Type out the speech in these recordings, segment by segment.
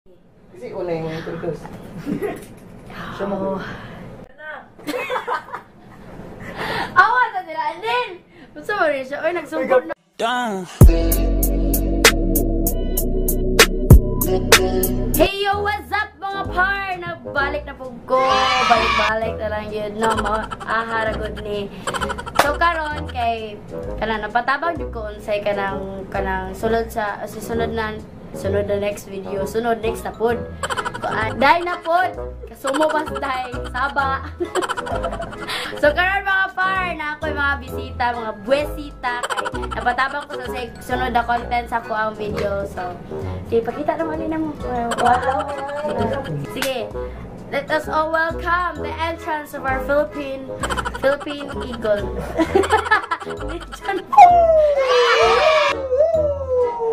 Kasi una yung introduce. Siya mo. Awa na nila, Anin! Basta mo rin siya, oy, nagsumpot na. Hey yo, what's up mga par? Nagbalik na po ko. Balik-balik na lang yun, no? Aharagod ni. So karon kay kanang napatabang jud ko unsay kanang sulod sa sunod na next video, sunod next na pod. Dai na pod. Kasumo bas dai saba. So karon mga par, na ako mga bisita, mga buwesita kay napatabang ko sa sunod na content sa ko ang video. So sige, pakita naman ni mo. Wow. Sige. Let us all welcome the entrance of our Philippine Eagle.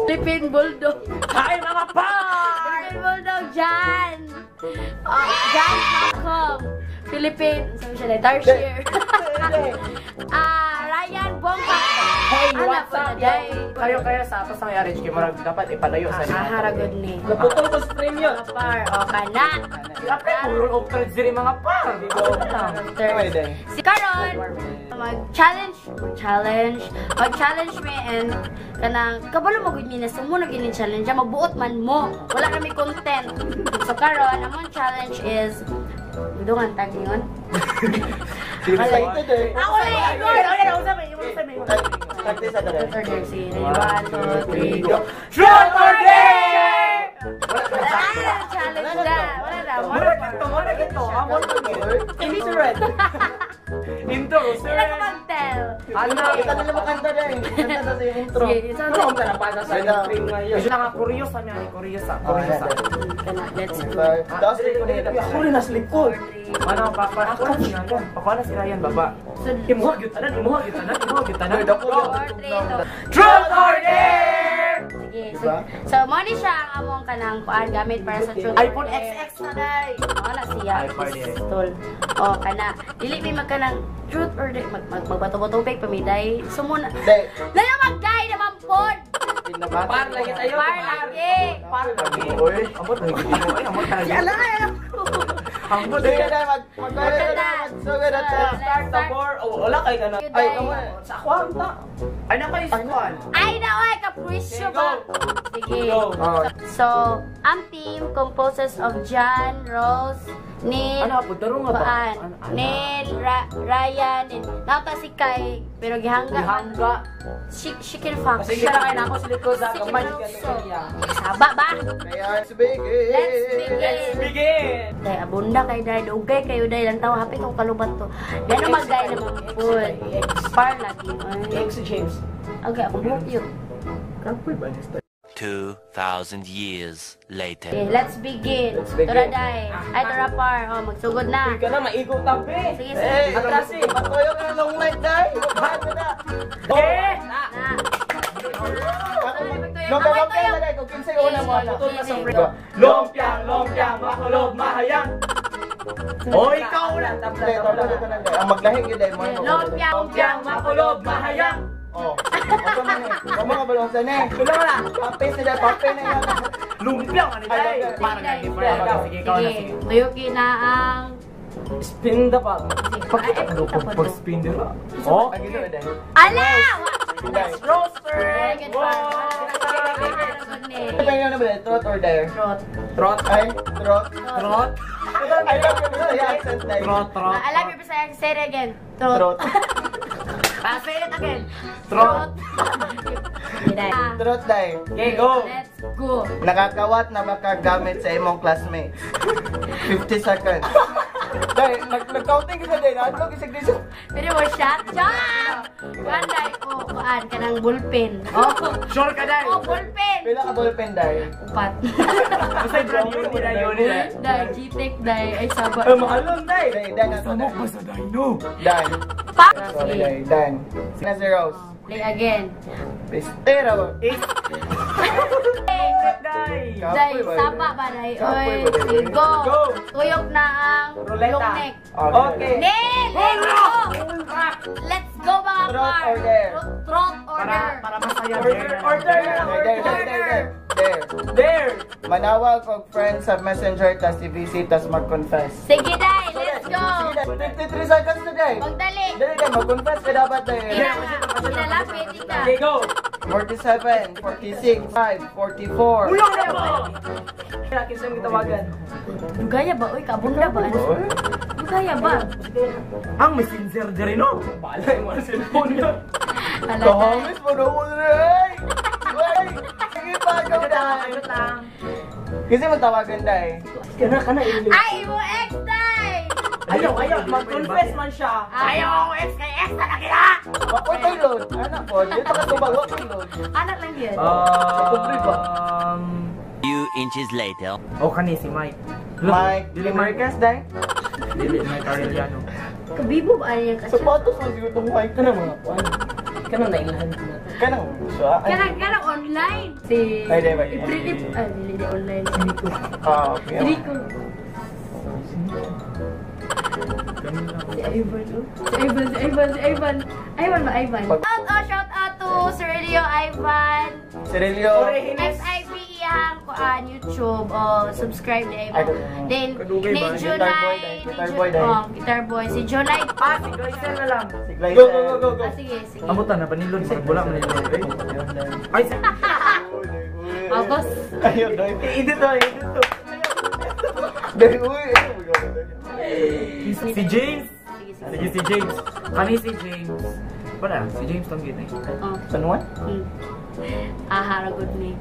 Philippine Bulldog. Hi mga pa! Philippine Bulldog, Jan! Jan Malcolm. Philippine, sabi siya na, Darshire. Ryan Bongka. Hey, what's up? Kayo sa atas ng marriage kay marag dapat ipalayo sa inyo. Haragod ni. Naputol ko sa premium. Mga par, o kana. Dapat puro of third zero mga par. Si Karon, mag-challenge me and kanang kabalo mo gud ni na sumo na gini challenge magbuot man mo. Wala kami content. So karon, among challenge is dungan tag ningon. Excited eh. Ako na Practice sa dali. 1, 2, 3, go. Truth or dare! Challenge na. Wala na. Wala gito. Amon mo ni. Intro, sir. Wala ka mag-tell. Ano? Ika nila makanta na eh. Kanta sa yung intro. Sige, isa ano ka na pasa sa intro ngayon? Isa nga, curious na niya. Curious. Let's go. Tapos ako rin nasa likod. Ano, paano si Ryan baba? Imuha gyud tanan. Truth or dare! Sige. So mo ni siya ang among kanang kuan gamit para sa truth. iPhone XX na dai. Wala siya. Pistol. O kana. Dili mi magkanang truth or dare. Magbato-bato pek pamiday. Sumuna. Layo magday naman pod. Par lagi tayo. Par lagi. Oy, amot lagi. Amot lagi. Amot lagi. Sugod at start the board. Wala kay kana. Ay, sa kwanta. Ay na kay squad. Ay na oy kapuisyo ba. Sige. So, ang team composes of John, Rose, Neil, Ryan, Nata si Kai, pero gihangga. Chicken Fox. Sige na kayo na ako sa likod sa kamay. Saba ba? Let's begin. Let's begin. Day, abunda kay Day. Dugay kayo Day. Lang tawa, hapit kong kalubat to. Gano'n mag-day naman po. Par lagi. Thanks, James. Okay, ako book you. 2,000 years later. Okay, let's begin. Tora Day. Ay, Tora Par. O, magsugod na. Hindi ka na, maigo tabi. Sige. Atrasi. Patuyo ka na long night, Day. Bago na. Okay. Lumpia na, Day. Kung kinsay una mo, putol na sa frigo. Lumpia, makulog, mahayang. O, ikaw na. Ang maglahing yun, Day. Lumpia, makulog, mahayang. Oh, ako man eh. Kamo nga balong sa ne. Kulo na. Papel na yan. Lumpia man ni Day. Para nga di pa. Sige, ikaw na sige. Tuyuki na ang spin the ball. Pakita ko pag spin the ball. Oh, agito na Day. ala! Roaster. Kaya na ba? Trot or dare? Trot. Ay, trot. I love your accent, Day. Trot. I love your Bisaya. Say it again. Trot. Say it again. Trot. Trot, Day. Okay, go. Let's go. Nakakawat na makagamit sa imong classmates. 50 seconds. Day, nag-counting kita, Day. Ano kisig dito? Pero mo shot. Jump! Day. O, kuhaan ka ng bullpen. Sure ka, Day. O, bullpen. Pila ka ballpen, Day? 4. Masay brand yun, Day. Day, G-Tech, Day. Ay, saba. Mahalong, Day. Day, Pa! sorry, Day. Dan. Sina si Rose. Play again. Pistera ba? Day, Kapoy ba? sapa ba day? Kapoy Oy, ba day? sige, go. Go. Tuyok na ang Ruleta. long neck. Okay. Nil! Let's go! Let's go mga Trot par! order. Trot order. Para masaya. Order na lang. There. Manawag og friends sa messenger tas i-visit tas mag-confess. Sige day, let's go! 53 seconds na day. Magdali! Dali day, mag-confess ka dapat day. Kinalapit ika. Okay, go. 47, 46, 5, 44. Ulang na ba? Kaya kinsa mo tawagan? Dugaya ba? Uy, kabunda ba? Dugaya ba? Ang messenger diri no. Balay mo ang cellphone niya. Kahamis mo na mo rin. Wait. Sige pa, go day. Kasi magtawagan day. Kana ili. Ay, mo ex day! Ayaw, mag-confess man siya. Ayaw, ex kay ex na kila! Wakoy koy load. Anak ko, dito ka tubag, wakoy load. Anak lang yun. Few inches later. Oh, kani si Mike. Mike, Dili Marquez day. Dili Mike Arellano. Kabibo ba ano yung kasya? Sapatos mo siguro itong Mike. Kana mga kuan. Kana nailahan ko na. Kanang siya. Kanang online. Si... Ay, di ba? Iprilip. Ay, hindi online. Si Nico. Okay. Nico. Si Ivan, oh. Si Ivan. Ivan ba, Ivan? Shout out to Sir Elio Ivan. Cirilio. SIPE ang YouTube. Oh, subscribe na Ivan. Then, Kadugay ni ba? Junay. Guitar boy, day. Oh, guitar boy. Si Junay. Si Glycel na lang. Si Glycel. Go. Ah, sige, sige. Amutan na panilon sa wala man nilon. Ay, August. Ayun, day. edit to. Day, uy. Si James. Sige, sige. Sige si James. Kani si James. Wala, si James tong gid eh. Oh. San Juan? Haragod ni.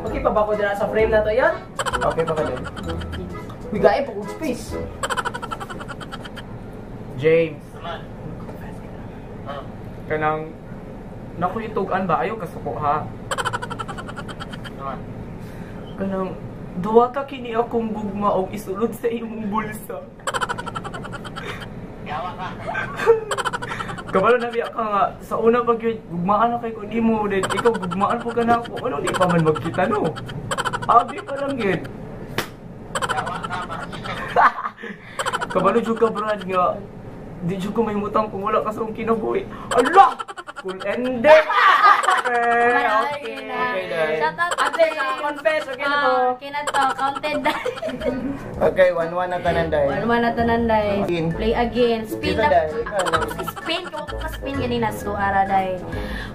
Okay pa ba ko dira sa frame na to yan? Okay pa ka day. Bigay pa kong space. James. Kanang naku itugan ba ayo kasuko ha. Kanang duwa ka kini akong gugma og isulod sa imong bulsa. Kabalo na biya ka nga sa una pag yun, gugmaan na kay ko di mo din ikaw gugmaan po ka na ako. Ano di pa man magkita no? Abi pa lang yun. Kabalo jud ka Brad nga di jud ko may mutang kung wala ka sa akong kinabuhi. Allah! Cool ending! Okay. Shout out to Ate, confess, okay na to. Okay na to. Counted na. Okay, 1-1 na tanan day. Ano man na tananday? Again. Play again. Spin Dito, na. day. Spin. Kung ka spin ganina so araday.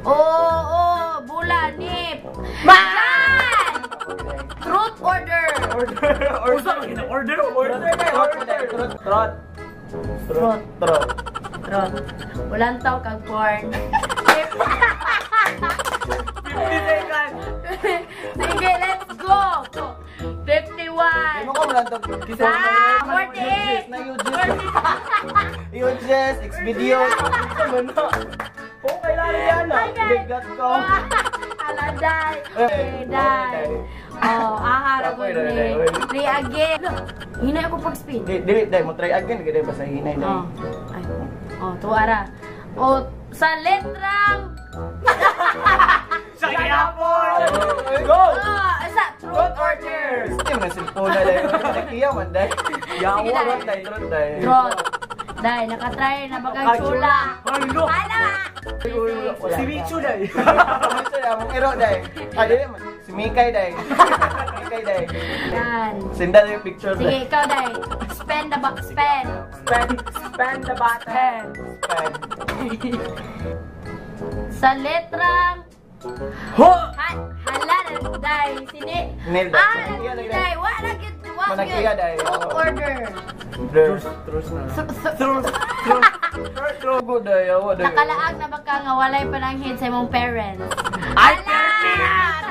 Oh, bula nip. Man! Truth order. Order na order. Trot. Trot. Walang tao kag porn. 50 seconds. Sige, let's go. 51. Hindi mo ko wala ito. 48. Na UGS, X-Video. Kung kailangan yan na. Bigat ko. Aladay. Day. Oh, haragod ni. Play again. Hinay ako pag-spin. Delete day mo. Try again. Ganda ba sa hinay day? Oh. Ay. Oh, tuwara. Oh, sa letrang. Sa yapon. Go! Oh, sa truth order. Steam na cellphone na day. Nakiya man day. Yawa Sige, day. ron day. Trot day. Trot. Day, nakatry na bagang chula. Hello. Hala! Si Michu na eh. Ito na, mong iro day. Ah, dili man. Si Mikay day. Mikay day. Yan. Senda yung picture Sige, day. ikaw, Day. Spend the box. Spend. Spend the button. Sa letrang Ho! hala na, Day. Sini. Nil day. Ah, Day. Wala yun. Managkiya, Day. Truth order. Trus na. Go day. Awa day. Nakalaag na baka nga walay pa ng hit sa imong parents. Ay, Hala!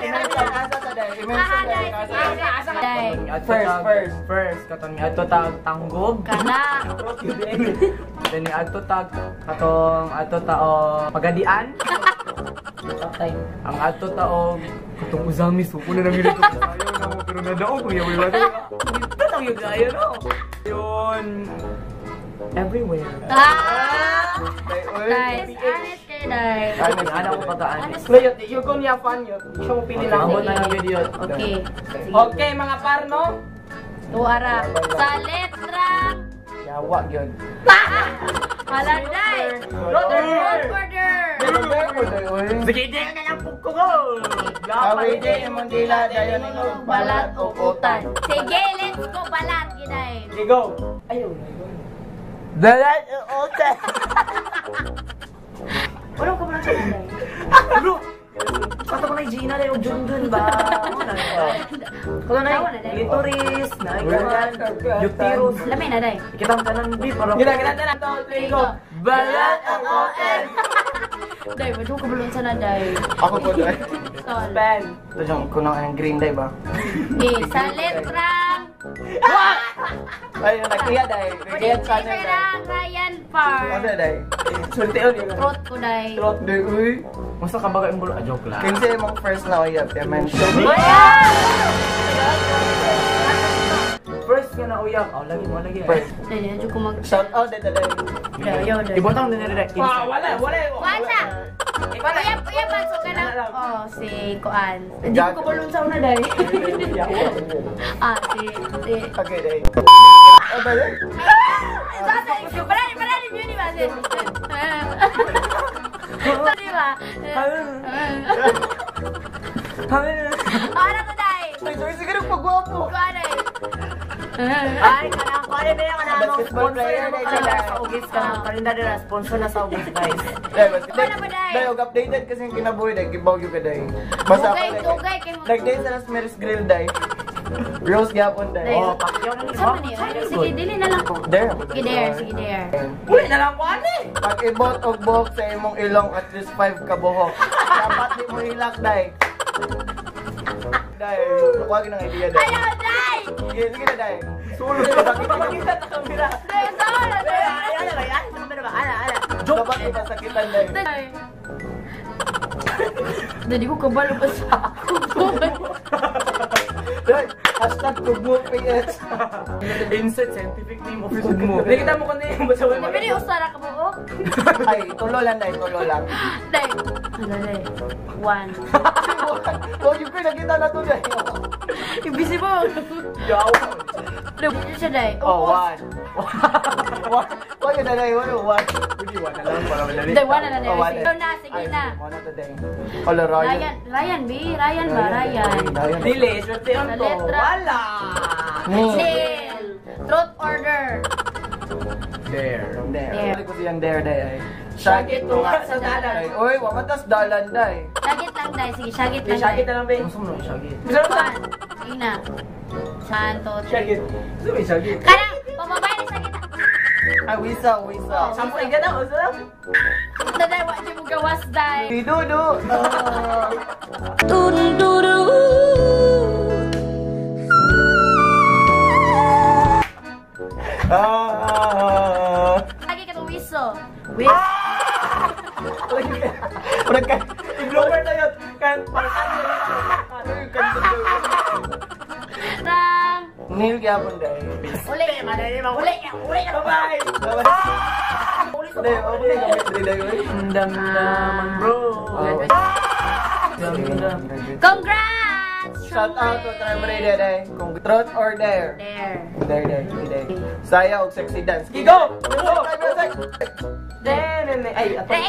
Asa sa day. Ah, Day. Asa Sige, Day. First, katong mi adto tag tanggog. Kana. Then ni adto tag katong adto taong pagadian. Ang adto taong katong uzami suko na nang dito. Ayaw na mo pero nadaog ko yaw yaw. Dito lang yung gaya no. Yun. Everywhere. Ah! Guys, honest kayo, Day. Ano ko pagkaan? Honest. Ngayon, yung kung niya fan yun, siya mo pili lang. Ambot na ng video. Okay. Okay, mga parno. Tuara. Sa letrang Yawa yun. Malanday. Road order. Sige, di ka na lang pugko. Away di, imong dila, dayon Ikaw balat o utan. Sige, let's go balat, Giday. Sige, go. Ayaw. Dalat utan. Wala ko muna sa Giday. Bro, pato ko na yung Gina na yung Jundun ba? Kung na yung Litoris, na yung Yutirus. Lamay na, Day. Kitang tanan, B, parang... Gina, na to. Go. Balat ang utan. Day, wala ko balon sa na, Day. Ako po doon. Sol. Pen. Ito dyan, kunang ang green day ba? Okay, sa letrang Ay, nagkuya day. Regayat sa channel day. letrang Ryan Park. Ano day? Sulti yun yun. Trot ko, Day. Trot day, uy. Masa ka baga yung bulo? Ah, joke lang. Kinsa yung first na uyab, ya mention. First ka na uyak. Oh, lagi mo, lagi. First. Day, medyo ko mag... Shout out day, day. Day, Day. Ibutang din nila. Wala. Wala! Kuya, pasok ka na. Oh, si Kuan. Hindi ko balon sa una, Day. Si... Okay, day. Oh, ba yun? Parang review ni Basil. Ito, di ba? Ano ko, Day? Sorry, siguro pagwapo. Kuan, Day. Ay, kanang ko rin na yung Basketball player day, day. sa Ugis ka. Karinda din na sponsor na sa Ugis, guys. Day, basta Wala ba, day? day, og updated kasi yung kinabuhi day, gibaw yung ka day. Basta ako, day. Dugay, kay mo. Nag-day sa Rasmeris Grill day. Rose Gapon day. Day. Oh, pakyaw na Sama niyo. Sige, dili na lang ko. There. Sige, there. Sige, there. Uli na lang ko, ani. Pag ibot og buhok sa imong ilong at least 5 ka buhok. Dapat di mo hilak, day. Day, huwag ng idea, day. Ayaw, Day! Sige, sige na, day. Sulo na, pakita na kamera. Day, sama na, Day. Dapat ipasakitan, day. Day. Hindi ko kabalo pa sa ako. Day, hashtag Tugmo PH. Insert scientific name of Tugmo. Nakita mo kung yung basa Hindi ba usara ka mo, oh? Ay, tulo lang, day, tulo lang. Day. Ano, Day? 1. Oh, yung pinakita na to, day. Invisible. Yaw. Dito siya, Day. Oh, 1. Wag yun na, day. Wag. Hindi, 1 na lang. Para madali. Day, 1 na, Day. Oh, one Ikaw na, sige na. 1 na to, day. Hola, Ryan. Ryan, B. Ryan ba? Ryan. Dili, swerte Sa letra. Wala. Neil. Truth order. There. There. There. Ano ko siyang there, day. Shagit to nga sa dalan. Uy, wamatas dalan, day. Shagit lang, Day. Sige, shagit lang, Shagit Day. na lang, be. Gusto mo na yung shagit? One. Sige na. Santo. Shagit. Gusto mo yung shagit? Karang, pamabay na shagit. Ay, wisa, wisa. Sampo, Sampo, na, uso lang. Ito, Day. Wala mo gawas, Day. Pidudo. Lagi ka itong wiso. Udah kan, i-blower na yun. Kan, Rang. Neil Gapon, day. Uli. Uli. Bye-bye. Day, okay, gamit rin, day. Damdaman, bro. Congrats! Shout out to Tremere, day. Kung truth or dare. There. Day, day, day. Saya og sexy dance. Go! Go! Ay, ato. Day,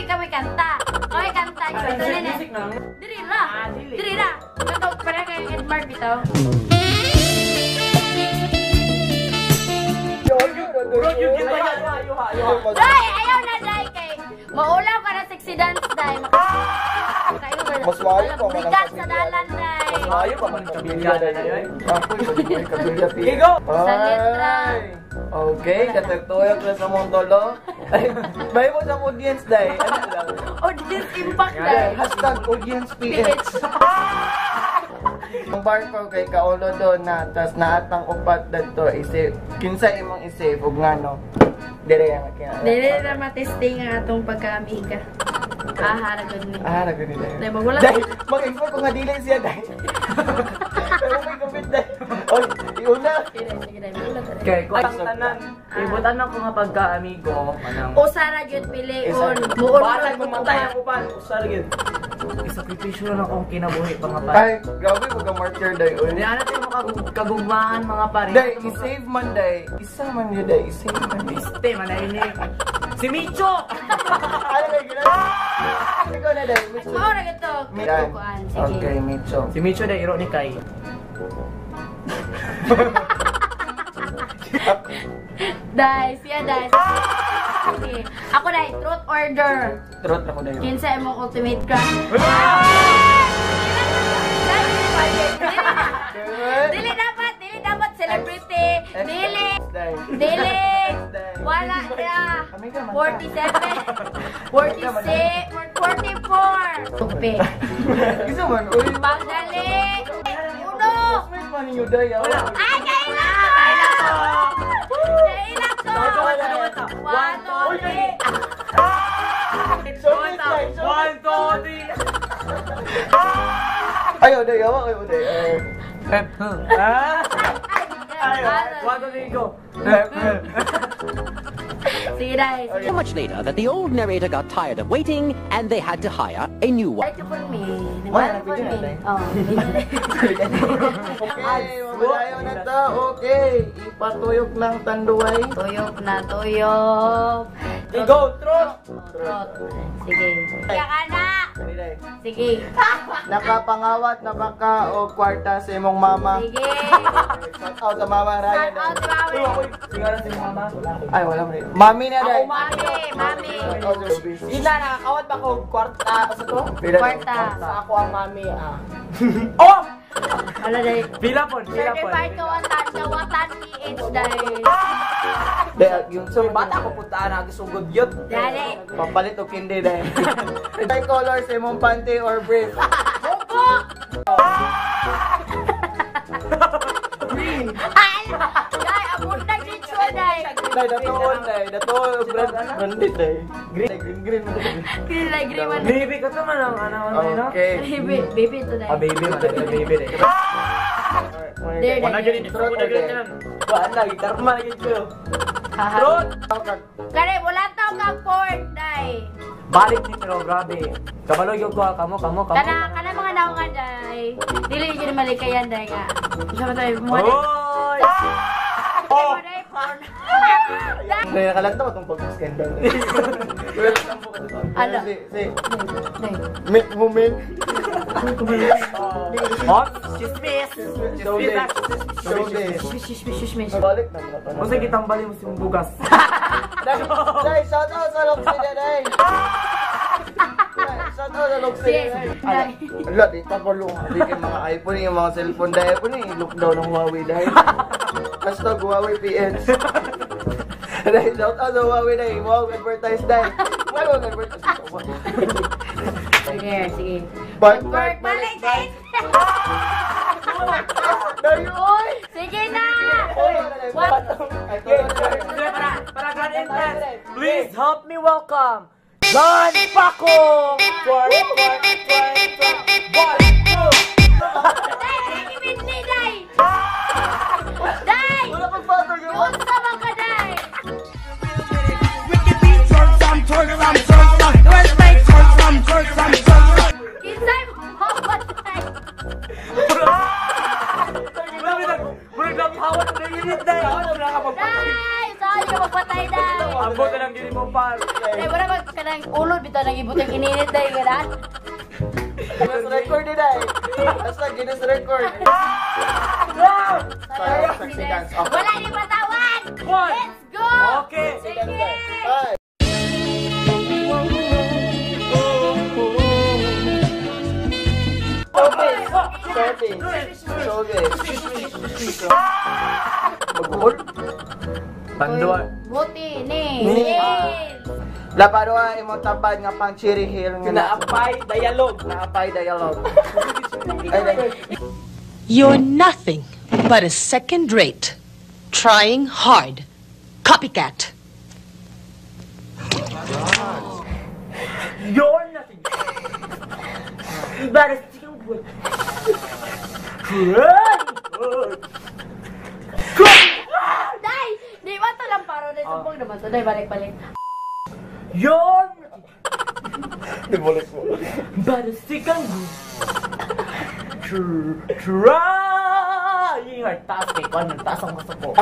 kaway kanta. Kaway kanta. Music na lang. Diri ra. Diri ra. Ito, para kay Edmar bitaw. Bro, you get my Day, ayaw na, Day. Kay maulaw ka na sexy dance, Day. Mas maayo pa man ang Bigat sa kabilya. dalan, Day. Ayaw pa man kabilya, day. Ako, yung kabilya, pi. Sa letra. Okay, katagtuyok na sa mong tolo. Ay, bahay mo sa audience, day. Ano lang? Audience impact, Day, Day. hashtag audience PH. Ang bar ko kay Kaulo doon na, tas naatang upat dito, isip. Kinsa imong isip, ug ngano. Dire yan, kaya. Dili na matesting ang atong pagkaamiga. Haragod ni. Nagano day. Day, magwala. Day, mag-export ko nga dili siya, day. Pero may gupit, day. Oy, iuna. Sige, mulat na. Okay, kung ang tanan, ibutan ako nga pagka-amigo, manang... Usara jud pilion. Muon Balag mamatay ako pa. Usar yun. Isakripisyo na akong kinabuhi pa nga pa. Ay, grabe mag-martyr day. Hindi, ano tayo makagugmaan mga pare? Day, i-save man day. Isa man yun day, i-save man day. Iste, manainig. Si Micho! Ano kayo ginagawa? Ikaw na day. Mao ra gito. Day. Kuan, sige. Okay, Micho. Si Micho na iro ni Kai. Dai, siya dai. Sige. Ako dai, truth order. Trot ako day. Kinsa imong ultimate crush? Dili dapat celebrity. Dili. Wala na. 47. 46. 44. Tupi. Isa man, uy. Pagdali. Uno. Wait man ninyo day. Ay, kailan ko! Kailan ko! 1, 2, 3. Ayaw day, awa kayo day. Sige, dai. So much later that the old narrator got tired of waiting and they had to hire a new one. Like for me. Wala, For video na, me. dai. Oh, Okay, mamalayo na to. Okay, ipatuyok ng tanduay. tuyok na, tuyok. Go, trot! Trot. Sige. Kaya ka na. Sige. Nakapangawat na baka o kwarta sa imong mama. Sige. Shout out sa mama Ryan. Shout out sa mami. Singaran si mama. Ay, wala mo rin. Mami na day. Mami. Gina, nakakawat ba ko kwarta sa to? Kwarta. Sa ako ang mami, Oh! Wala dai. Pila po. Certified ka watan PH dai. Day, yung So, bata ko puntaan na gisugod yun. Dali. papalit o kindi day. Tay color sa imong panty or brief. Ay! Dai, abundang ritual dai. Day, datoon day. Datoon, branded day. Green mo day. Green like green man. Baby ko to man ang ano no? Okay. Baby to dai. Baby man, baby day. There, Wala there. gani trot na gani nan. Wala, gitar man lagi ko. Trot. Kare, wala tao kang pork dai. Balik ni pero grabe. Kabalo yung ko kamo. Kana mga naong nga dai. Dili gyud malikayan dai nga. Isa ba tayo mo dai? Oy! Oh. Dai porn. Kaya nakalanta ko itong pag-scandal. Welcome po ka dito. Ano? Si Mick Mumin. Hot chismis. Show this. Show this. Shush. Balik na muna Kung sa kitang bali mo si bugas. Day, shout out sa Loxi na, Day. Shout out sa Loxi Yes, na. Day. Ala, di pa po Di kayo mga iPhone, yung mga cellphone dahil po ni lockdown ng Huawei dahil. Hashtag Huawei PNs. Dahil shout out sa Huawei dahil. Wow, advertise dahil. Wow, advertise. Sige. Bark, Balik dai. Dahil, oy! Sige na. Para grand entrance. Please help me welcome John Paco. Dai, give me dai. Dai. Wala pang battle yun. Yun sa mga dai. Kinsay mo dai. Murag lang hawat na unit na Dai, saan ka magpatay dai? Ambot na lang yun mo pa. Dai, wala ba ka nang ulod bitaw nang ibutang ininit dai kada? Guinness record din dahil. Hashtag Guinness record. Sexy dance. Wala ni patawan. One. Let's go. Okay. Sige. Bye. Showbiz. Magbuhol? Tanduan. Buti ni. Ni. Yes. Laparwa imong tapad nga pang Cherry Hill nga Naapay, dialogue. naapay dialogue. Ay, You're nothing but a second rate, trying hard copycat. You're nothing. Embarrassing. Good. So, dahil balik-balik. Yon! Dibulit mo. Barasikan trying hard. Taas kay Kwan, taas ang gusto ko.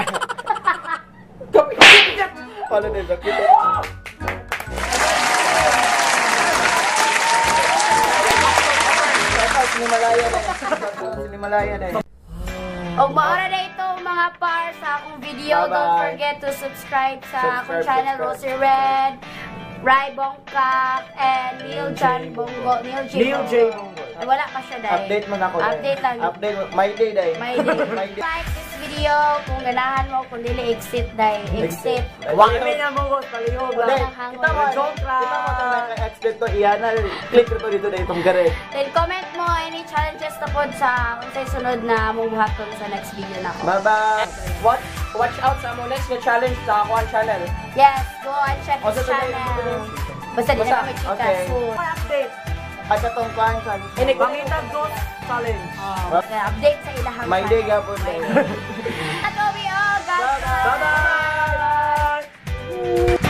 Paano din sakit? Sinimalaya na eh. Sinimalaya na eh. O maura na ito mga par sa akong video. Bye-bye. Don't forget to subscribe sa akong channel, Subscribe. Rosy Red, Rai Bongkak, and Neil J. Bongo. Neil J. Bongo. Ay, wala pa siya dahil. Update mo na ako. Update lang. Update mo. My day dahil. My day. Like this video kung ganahan mo, kung dili exit dahil. Exit. Wag kami na mo, palihog Hindi. lang. Kita mo. Joke lang. Kita mo itong naka-expect to. Iyan click ko to dito na itong gare. Then comment mo any challenges na pod sa kung sa'y sunod na mong buhaton sa next video na ako. Bye-bye. Watch out sa mo next nga challenge sa Kwan channel. Yes, go and check O, his sa today, channel. Basta di na kami chika. Okay. So, Update. At itong kwan sa Pangita Ghost Challenge. okay, update sa ilahang My day gapon dahil. At Obi, oh, guys. Bye-bye!